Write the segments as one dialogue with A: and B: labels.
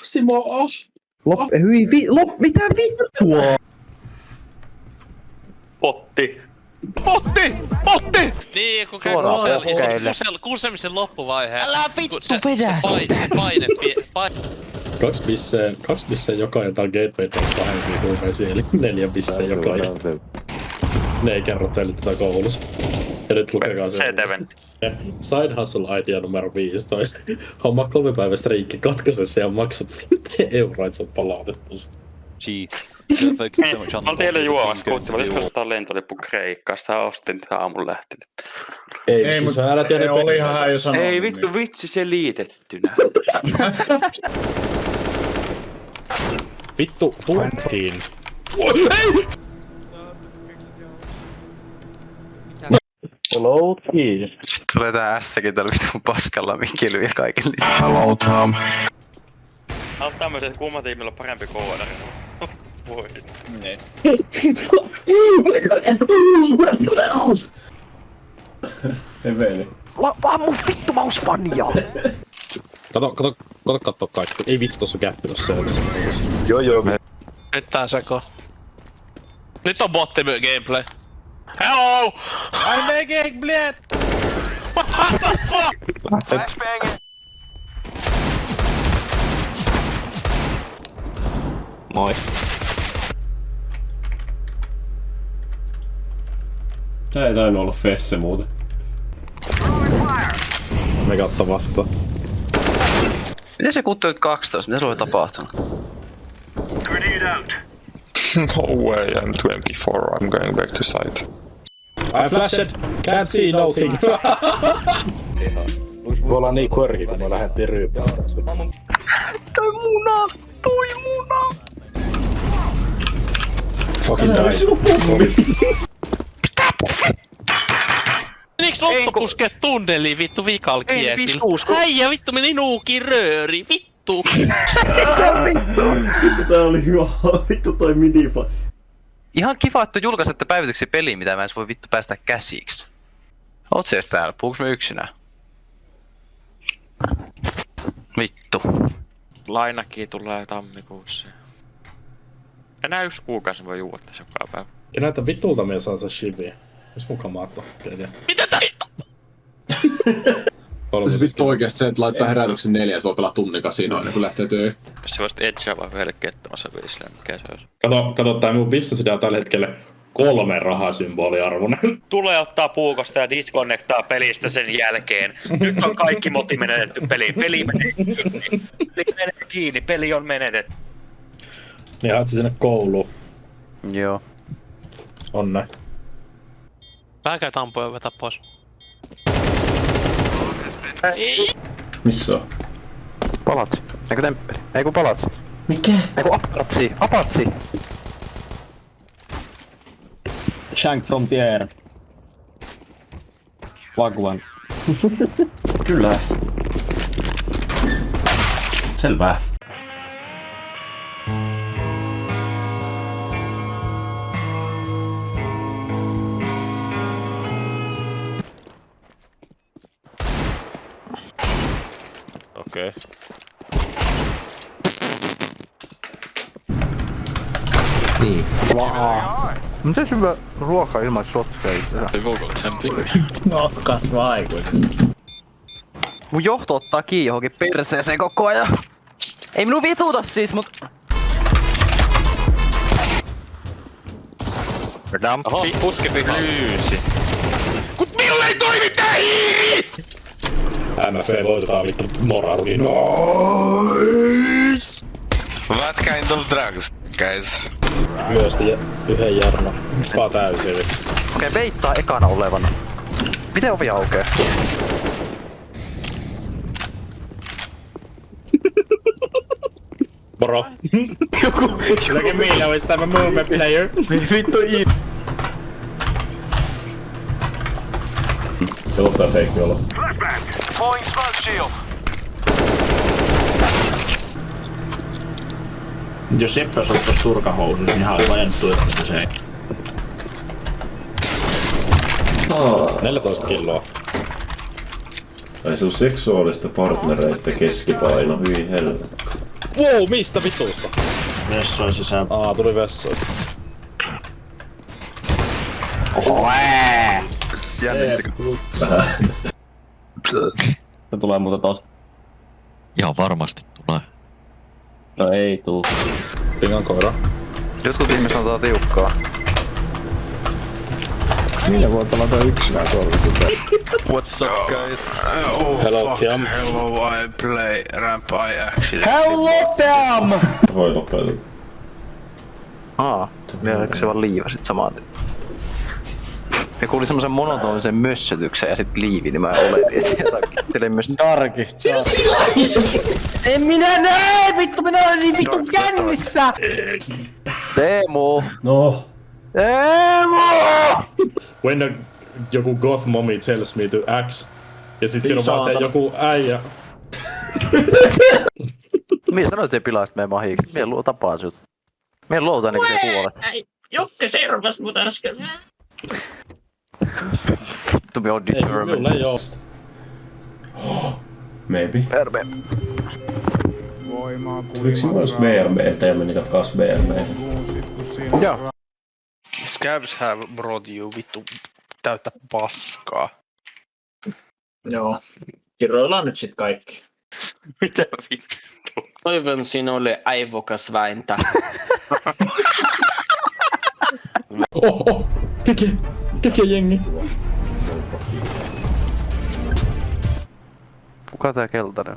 A: Simo,
B: Mitä vittua?
C: Potti!
D: Niin, kun käy kusemisen loppuvaiheessa.
E: Älä vittu vedä sitä!
D: Se paine.
A: 2 bissejä joka ilta on gateway pahempi kuukaisia, eli 4 bissejä joka ilta. Ne ei kerro teille tätä koulussa. Ja nyt lukekaa se. Side hustle idea numero 15. Homma 3 päivän striikki katkaisessa ja maksat euroa, että sä oot palautettu.
C: Mä oon teille juomassa, kuutti, voisiko ottaa lentolippu Kreikasta, ostin tähän aamun lähtin.
A: Ei, mutta sä älä tiedä
F: Olihan hän jo sanonut.
C: Ei vittu, vitsi se liitettynä.
A: Vittu, turkiin. Loadkiin.
G: Tulee tää ässäkin tällä vitun paskalla mikillä ja kaiken liittyen.
C: Hello Tom. Sä oot tämmöisellä kummatiimilla parempi koodari. Voi.
F: Ne. Eveli.
B: Vaan mun vittu mauspanjaa!
A: Kato kaikki. Ei vittu tossa käppi tossa seuraavassa.
G: Joo.
D: Nyt tää seko. Nyt on botti gameplay. Hello! I'm making bleed! What the fuck?
G: Moi.
F: Tää ei tainnut olla Fesse muuten.
A: Me katta vastaa.
G: Miten se kuttelit 12? Mitä sulla oli tapahtunut?
H: No way, I'm 24, I'm going back to site.
A: I flashed! Can't see nothing! Voi olla niin quirky, kun me lähdettiin ryypään.
B: Toi muna!
A: Fucking die.
D: Meniks loppu puskee tunneliin vittu vikal kiesillä? Äijä vittu meni nuukin rööri, vittu!
F: Vittu tää oli hyvä. Vittu toi midifa.
G: Ihan kiva, että julkaisette päivityksen peliin, mitä mä en voi vittu päästä käsiksi. Oot se ees täällä? Puhuks me yksinään? Vittu.
C: Lainakin tulee tammikuussa. Enää 1 kuukausi voi juua tässä joka päivä.
A: Ja näitä vitulta me saa se shiviä. Jos mukaan maatto.
D: Mitä tää vittu?
I: Se vittu oikeesti se, että laittaa herätyksen 4, voi pelaa tunnin kasinoon ennen kuin lähtee töihin.
C: Jos se voisit edgeä vaan yhdelle kettomassa viisille, mikä se olisi?
A: Kato tää mun business on tällä hetkellä 3 rahasymboliarvoinen.
C: Tulee ottaa puukosta ja disconnectaa pelistä sen jälkeen. Nyt on kaikki moti menetetty peliin. Peli menee kiinni. Peli on menetetty.
A: Niin haat sinne kouluun.
G: Joo.
A: Onne.
D: Vähän käy tampoja vetää pois.
F: Missä on?
B: Palatsi. Eikö temppeli? Eiku palatsi.
F: Mikä?
B: Eiku apatsi.
F: Shank from the air. Wagwan. Kyllä. Selvä.
D: Okei.
B: Niin. Miten hyvä ruoka ilman shotseita?
F: No, kasvaa aikuisesti.
B: Mun johto ottaa kiinni johonkin perseeseen koko ajan. Ei minun vituuta siis, mut...
D: Oho, puskepi lyysi. Kut minulle ei toimi tää hiiri!
A: MFV voitetaan vittu moraaliin. Nice!
H: What kind of drugs, guys?
A: Myösti yhden Jarno. Vaan täysin.
B: Okei, veittaa ekana olevana. Miten ovi aukee?
A: Moro. Look at me now, it's time a movement player.
B: Vittu i...
F: Pelottaa feikki olla. Jos Jeppe olisi ottais turkahousuissa, niin hän olisi lajennettu että se ei.
A: 14 kiloa.
E: Ai sun seksuaalista partnereita keskipaino, hyi helvetti.
A: Wow, mistä vitusta?
F: Vessoin sisään.
A: Tuli vessoista.
G: Jännittikö?
E: Vähän.
J: Se tulee muuta tosta.
K: Ihan varmasti tulee.
J: No ei tuu.
A: Pingan koira.
G: Jotkut ihmiset antaa tiukkaa.
J: Minä voin pelata yksinään tuolla sitä.
D: What's up, guys?
A: Hello, Tiam.
D: Hello, I play ramp, I actually...
J: Hello, Tiam!
E: Voi lopetella.
B: Eikö se vaan liivasit samaan? Me kuulin semmosen monotonisen mössötyksen ja sit liivi, niin mä oletin, että jotakin myös...
J: Darki. En minä näe! Vittu, minä olen niin vittu kännissä!
B: Teemu!
E: No.
B: Teemu!
A: When joku goth mommy tells me to X. Ja sit siinä on vaan se joku äijä.
B: Mie sanoit, että ei pilaa sit meidän mahiksi. Mie tapaa sut. Mie luotan ennen kuin sä kuolet.
L: Jokke servas mut äsken.
B: To be on determined.
A: Minulla ei oo.
E: Maybe.
B: Perme.
E: Tuliko siinä myös BRB:ltä ja meni takas BRB:ltä?
B: Joo.
D: Scabs have brought you vittu täyttä paskaa.
F: Joo. Kirjoillaan nyt sit kaikki.
C: Mitä vittu?
D: Toivon sinulle aivokas väintä.
A: Oho! Keke jengi.
B: Kuka tää keltainen?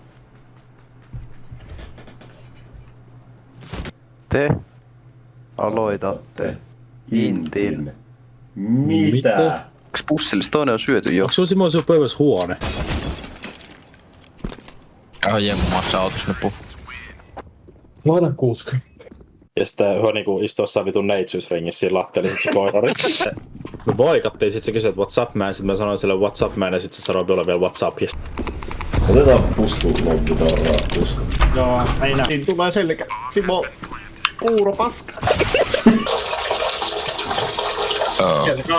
B: Te aloitatte intin.
E: Mitä?
B: Onks pussillis toinen on syöty jo?
A: Onks sun Simo sun pöydässä huone?
K: Jemmassa autos ne
I: Laina 60.
A: Ja sitten hän niinku istui jossain vitun neitsyysringissä siinä latteli sit se koirarissa. Me boikattiin, sit se kysyi, että what's up man, sit mä sanoin sille what's up man ja sit se sanoi mulle vielä what's up.
E: Otetaan puskulompi tarraa pusku.
F: Joo, aina. Niin tulee selkä. Simo. Kuuro paska.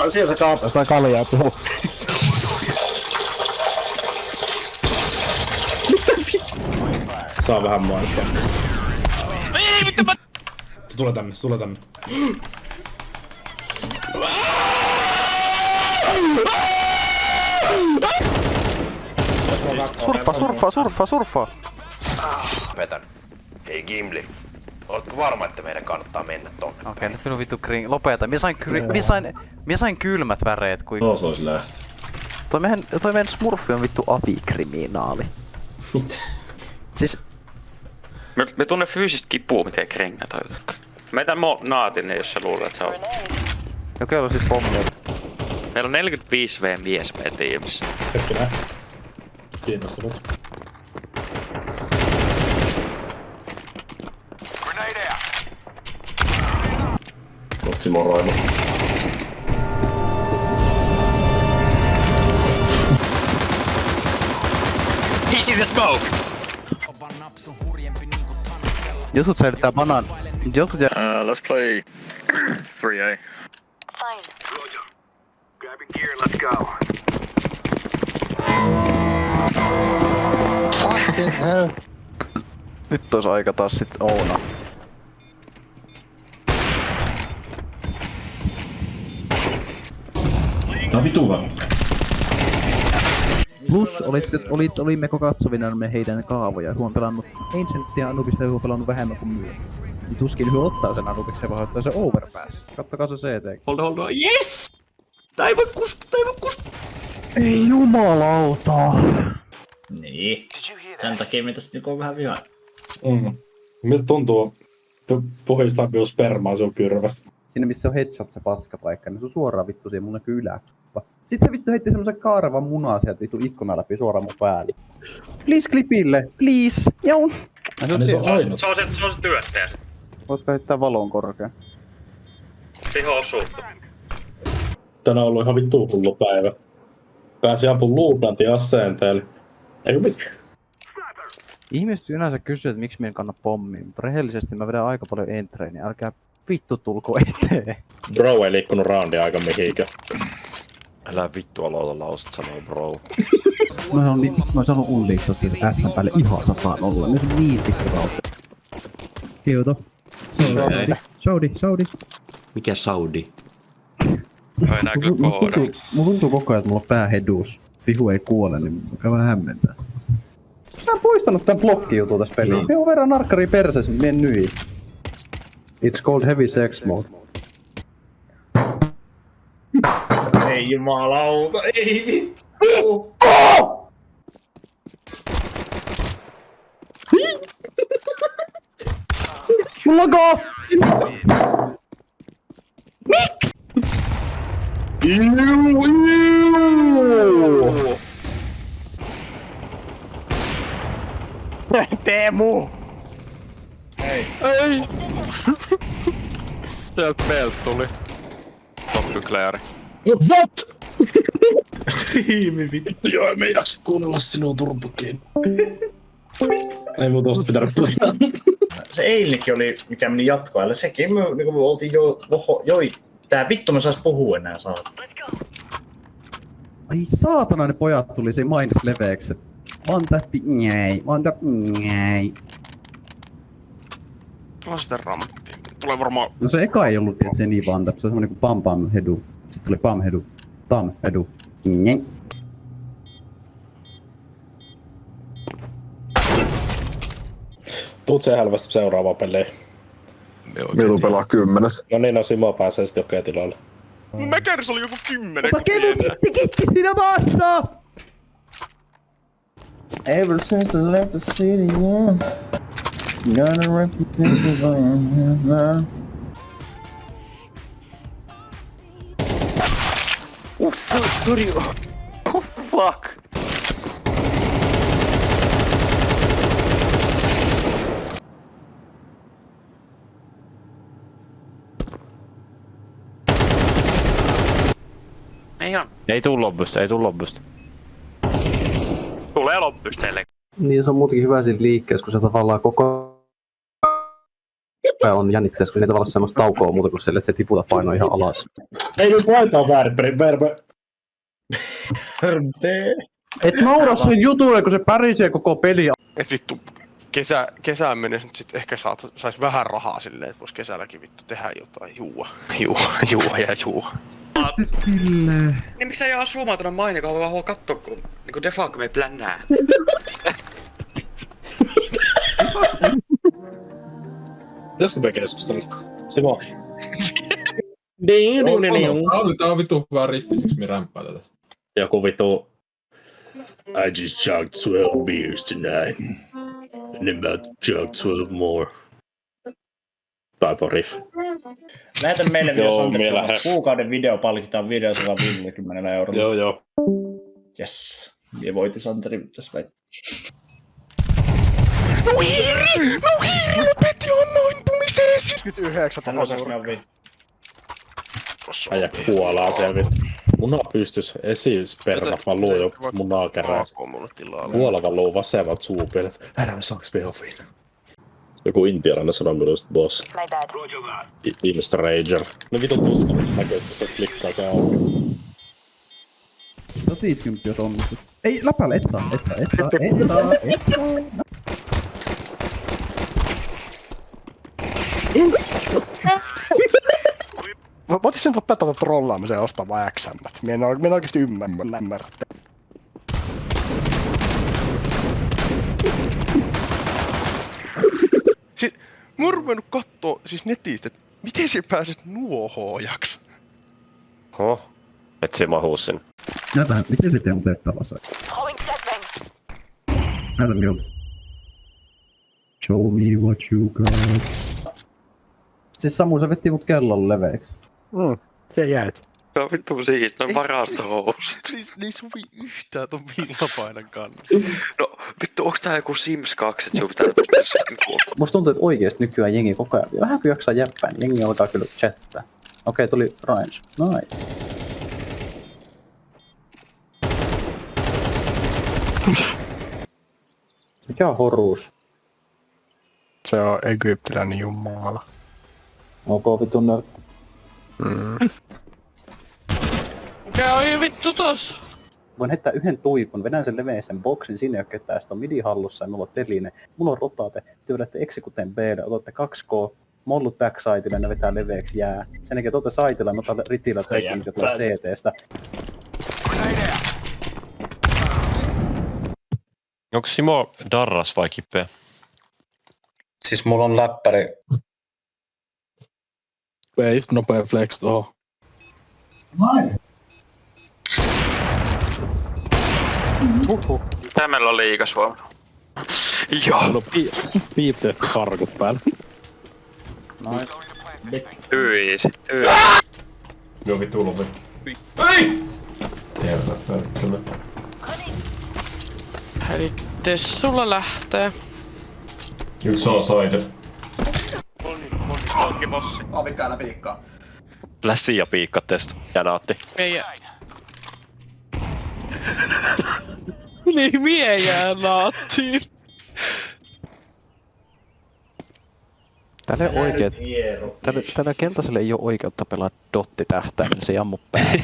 F: Siellä se kaapaa.
J: Tää kaljaa tuolla.
A: Saa vähän maistaa. Ei vittu mä... Se tulee tänne, se tulee tänne.
B: Surffaa!
C: Vetän. Hei Gimli. Oletko varma, että meidän kannattaa mennä tonne?
B: Okei, nyt minun vittu lopeta. Mie sain kylmät väreet kuin...
E: No se ois lähtö.
B: Toi meidän smurfi on vittu avikriminaali.
E: Mitä?
B: Siis...
C: Me tunne fyysistä kipua, miten krengä tajuta. Mä etän naatin, jos sä luulet, että sä oot.
B: Okei, on siis pommia.
C: Meillä on 45V mies meidän tiimissä.
A: Hetkinen. Kiinnostunut.
E: Simo Raimo.
C: He's in the smoke!
B: Jotkut säilyttää banaan. Jotkut
H: Let's play 3A.
L: Fine. Grabbing gear, let's go.
J: Fucking hell.
B: Nyt ois aika taas sit Oona.
E: Tää on vitu.
J: Plus olimmeko katsovinamme heidän kaavoja. Huon pelannut Ancientia Anubista ja huon pelannut vähemmän kuin myö. Tuskin hyö ottaa sen Anubiksi ja ottaa se Overpass. Kattokaa se CT.
F: Hold. Yes! Tää ei voi kusta.
J: Ei jumalauta.
F: Niin. Sen takia mitä sit niinku on vähän vihaa.
A: Miltä tuntuu puhistaa minun spermaa sun kyrvästä?
J: Siinä missä on headshot se paskapaikka, niin se on suoraan vittu siihen mun näkyy yläkuppa. Sitten se vittu heitti semmosen kaaravan munaa sieltä vittu ikkunan läpi suoraan mun päälle. Please klipille, please. Joo.
C: Se on se työttäjä.
J: Voitko heittää valon korkeen?
C: Siihen osuu.
A: Tänään on ollut ihan vittu hullu päivä. Pääsi ampumaan luutnantin aseenteelle. Eikö mitään?
J: Ihmiset yleensä kysyy, että miksi minä en kanna pommia, mutta rehellisesti mä vedän aika paljon entreä, niin älkää vittu tulko eteen.
A: Bro ei liikkunut roundia aika mihinkään.
H: Älä vittu aloita lauset sanoo, bro.
J: Mä oon saanut Ullissa siis S päälle ihan 100 olla. Nyt on niin vittu kautta. Kiuto. Saudi.
F: Mikä Saudi?
D: Voidaan kyllä kooda.
J: Mulla tuntuu koko ajan, että mulla on pää hedus. Vihu ei kuole, niin mä vähän hämmentää. Sä oon poistanut tän blokki-jutun tässä pelissä. Me on verran narkkari perseessä, mien nyi. It's called heavy sex mode.
F: Ei jumalauta, ei vittu!
J: Mulla on go! Miksi?
B: Teemu!
D: Ei. Sieltä meiltä tuli. Toppykleeri.
A: What?
F: Striimi vittu.
A: Joo, me ei jaksa kuunnella sinua turpukiin. Ei muuta tosta pitänyt pelata.
F: Se eilinkin oli, mikä meni jatkoajalle, sekin me niinku oltiin tää vittu me sais puhua enää saada.
J: Ai saatana, ne pojat tuli siinä mainis leveeksi. One tap, njei.
D: Tulla sitä ramppiin. Tulee varmaan...
J: No se eka ei ollut tietysti niin one tap, se on semmonen kuin pam pam hedu. Sitten tuli pam hedu, tam hedu, njei.
A: Tuut se helvästi seuraavaan peliin.
H: Milu pelaa 10.
A: No niin, no Simo pääsee sit johonkin tilalle.
D: Mäkäris oli joku 10.
J: Ota kevu kitti siinä maassa! Ever since I left the city, yeah. Got a reputation.
B: Oh, sorry. Oh, fuck.
C: Ei on.
B: Ei tuu lobbysta.
C: Tulee loppusteelle.
J: Niin se on muutenkin hyvä siinä liikkeessä, kun se tavallaan koko ajan on jännitteessä, kun se ei tavallaan semmoista taukoa muuta kuin sille, että se tiputa painoa ihan alas.
A: Ei nyt laita väärin,
J: Et naura sen jutulle, kun se pärisee koko peli.
D: Et vittu, kesään mennessä nyt sit ehkä sais vähän rahaa silleen, että vois kesälläkin vittu tehdä jotain. Juua.
J: Silleen.
C: Niin miksi sä jää asumaan tuonne mainikoon, vaan voi kattoo kun niinku defaa, kun me ei plännää.
A: Pitäisikö me keskustella? Simo.
I: Tää on vittu hyvä riffi, siksi me rämppää tätä.
A: Joku vitu... I just chugged 12 beers tonight. And I'm about to chug 12 more. Taipo riff.
F: Lähetä meille vielä Santeksi kuukauden video palkitaan video 150 €.
A: Joo.
F: Jes. Mie voitin Santeri tässä väittää.
D: No hiiri! Lopetti annoimpumiseen! 79
A: Äijä kuolaa siellä. Munaa pystys esispermat, mä luun jo munaa kerran. Kuoleva luu vasemmat suupielet. Älä saaks me ofiin. Joku intialainen sanoi minusta boss. Ilmasta Rager. Ne vitun tuskan näköis, kun se klikkaa se auki.
J: 50 jos onnistut. Ei, läpäällä, et saa.
B: Voitais sen lopettaa trollaamisen ja ostaa vaan XM-mät. Mie en oikeesti ymmärrä.
D: Siis, mä oon ruvennut kattoo siis netistä, että miten sä pääset nuohoojaksi?
H: Et se mahuu sen.
J: Näytähän, miten se Teemu teet tällaisen? Näytä mikä on. Show me what you got. Siis Samu, se vetti mut kellolle leveeksi.
B: Se jäät.
C: Se on vittu siistä, on varastohousut.
D: Niin sovi yhtään ton villapainan kanssa.
C: No vittu, onks tää joku Sims 2, et sun pitää jossakin kuulla?
J: Musta tuntuu, että oikeesti nykyään jengi koko ajan. Vähän kun jaksaa jäppää, niin jengi alkaa kyllä chattaa. Okei, tuli range. Nice. Mikä on Horus?
B: Se on egyptiläinen jumala.
J: Ok, vitun nörtti.
L: Mikä on vittu tossa?
J: Voin heittää yhden tuikun, vedän sen leveisen boksin, sinne ei oo ketään, sit on midi hallussa ja mulla on teline. Mulla on rotate, te vedätte executeen B:lle, otatte 2K, mollut backsidelle, ne vetää leveäksi jää. Sen jälkeen tuolta saitilla, mä otan ritillä tekniä, mikä tulee CTstä.
M: Onko Simo darras vai kipeä?
J: Siis mulla on läppäri.
I: Veist nopea flex tohon.
C: Tämä on liiga Suomi.
I: Joo. Mulla on piipteet karkut päällä.
C: Tyisi.
E: Joo vittu ulos. Ei! Terve pölkkönä.
L: Hävittis sulla lähtee.
E: Yksi on saite.
C: Onkin bossi.
J: Avikäällä piikkaa.
M: Lässi ja piikka test. Ja naatti.
L: Meijä. Niin mie jää naattiin.
B: Tällä keltaiselle ei oo oikeutta pelaa dotti-tähtäimellä, se ei ammu päälle.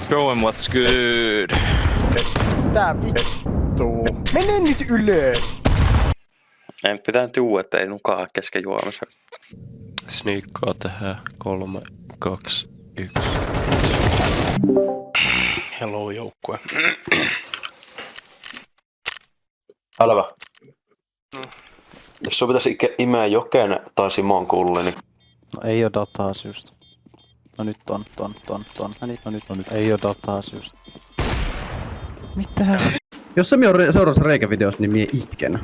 G: Going what's good.
D: Tää vittu. Mene nyt ylös!
C: Ei pitää tuu, että ei nukaa kesken juomisen.
M: Sniikkaa tehdään 3, 2, 1. Hello joukkue.
N: Älä. Jos sun pitäisi imeä Jokeen tai Simon kulle, niin...
B: No ei oo dataa just. No nyt on. No nyt. Ei oo dataa just. Mitähän?
J: Jos se on seuraavassa reikävideossa, niin mie itken.